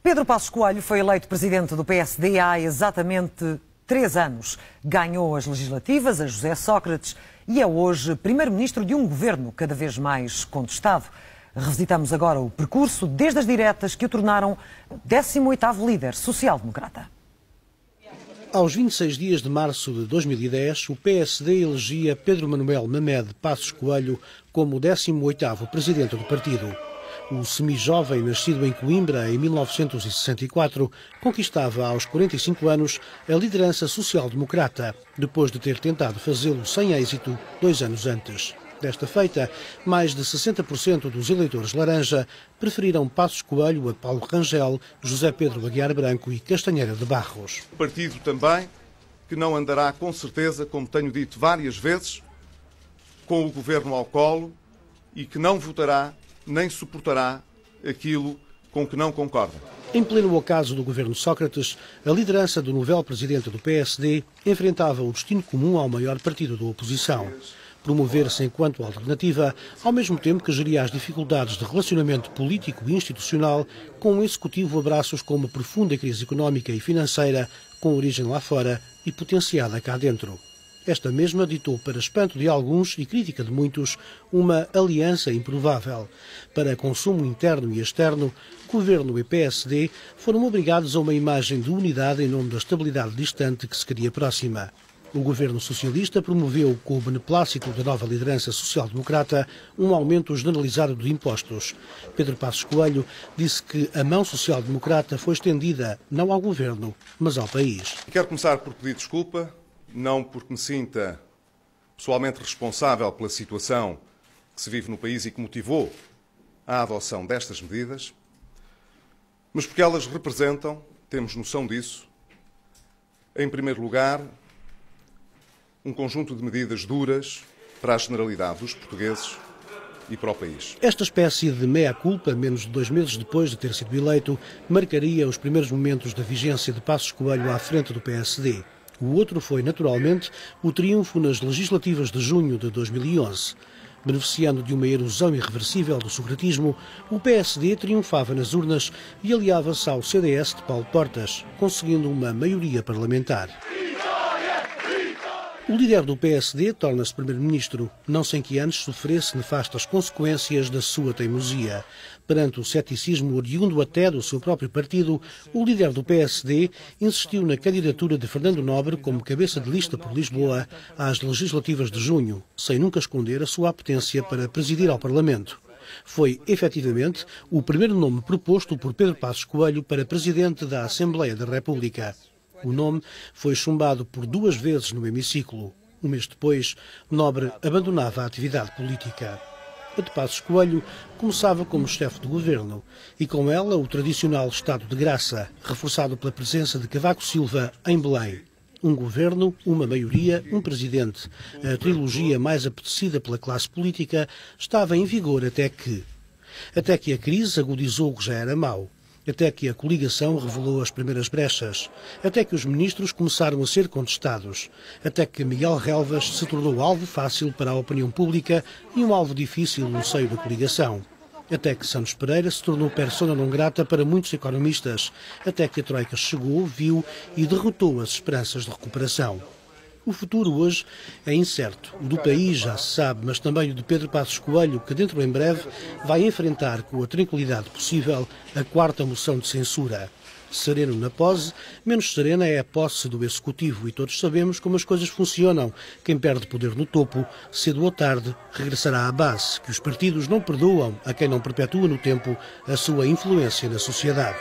Pedro Passos Coelho foi eleito presidente do PSD há exatamente 3 anos. Ganhou as legislativas a José Sócrates e é hoje primeiro-ministro de um governo cada vez mais contestado. Revisitamos agora o percurso desde as diretas que o tornaram 18º líder social-democrata. Aos 26 dias de março de 2010, o PSD elegia Pedro Manuel Mamed Passos Coelho como o 18º presidente do partido. O semi-jovem, nascido em Coimbra em 1964, conquistava aos 45 anos a liderança social-democrata, depois de ter tentado fazê-lo sem êxito 2 anos antes. Desta feita, mais de 60% dos eleitores laranja preferiram Passos Coelho a Paulo Rangel, José Pedro Aguiar Branco e Castanheira de Barros. Um partido também que não andará com certeza, como tenho dito várias vezes, com o governo ao colo e que não votará nem suportará aquilo com que não concorda. Em pleno ocaso do governo Sócrates, a liderança do novel presidente do PSD enfrentava o destino comum ao maior partido da oposição: promover-se enquanto alternativa, ao mesmo tempo que geria as dificuldades de relacionamento político e institucional com um executivo a braços com uma profunda crise económica e financeira, com origem lá fora e potenciada cá dentro. Esta mesma ditou, para espanto de alguns e crítica de muitos, uma aliança improvável. Para consumo interno e externo, governo e PSD foram obrigados a uma imagem de unidade em nome da estabilidade distante que se queria próxima. O governo socialista promoveu, com o beneplácito da nova liderança social-democrata, um aumento generalizado de impostos. Pedro Passos Coelho disse que a mão social-democrata foi estendida não ao governo, mas ao país. Quero começar por pedir desculpa, não porque me sinta pessoalmente responsável pela situação que se vive no país e que motivou a adoção destas medidas, mas porque elas representam, temos noção disso, em primeiro lugar, um conjunto de medidas duras para a generalidade dos portugueses e para o país. Esta espécie de meia-culpa, menos de 2 meses depois de ter sido eleito, marcaria os primeiros momentos da vigência de Passos Coelho à frente do PSD. O outro foi, naturalmente, o triunfo nas legislativas de junho de 2011. Beneficiando de uma erosão irreversível do socratismo, o PSD triunfava nas urnas e aliava-se ao CDS de Paulo Portas, conseguindo uma maioria parlamentar. O líder do PSD torna-se primeiro-ministro, não sem que antes sofresse nefastas consequências da sua teimosia. Perante o ceticismo oriundo até do seu próprio partido, o líder do PSD insistiu na candidatura de Fernando Nobre como cabeça de lista por Lisboa às legislativas de junho, sem nunca esconder a sua apetência para presidir ao Parlamento. Foi, efetivamente, o primeiro nome proposto por Pedro Passos Coelho para presidente da Assembleia da República. O nome foi chumbado por 2 vezes no hemiciclo. Um mês depois, Nobre abandonava a atividade política. A de Passos Coelho começava como chefe de governo e com ela o tradicional estado de graça, reforçado pela presença de Cavaco Silva em Belém. Um governo, uma maioria, um presidente. A trilogia mais apetecida pela classe política estava em vigor até que a crise agudizou o que já era mau. Até que a coligação revelou as primeiras brechas, até que os ministros começaram a ser contestados, até que Miguel Relvas se tornou alvo fácil para a opinião pública e um alvo difícil no seio da coligação, até que Santos Pereira se tornou persona non grata para muitos economistas, até que a Troika chegou, viu e derrotou as esperanças de recuperação. O futuro hoje é incerto. O do país já se sabe, mas também o de Pedro Passos Coelho, que dentro em breve vai enfrentar com a tranquilidade possível a 4ª moção de censura. Sereno na pose, menos serena é a posse do Executivo e todos sabemos como as coisas funcionam. Quem perde poder no topo, cedo ou tarde, regressará à base, que os partidos não perdoam a quem não perpetua no tempo a sua influência na sociedade.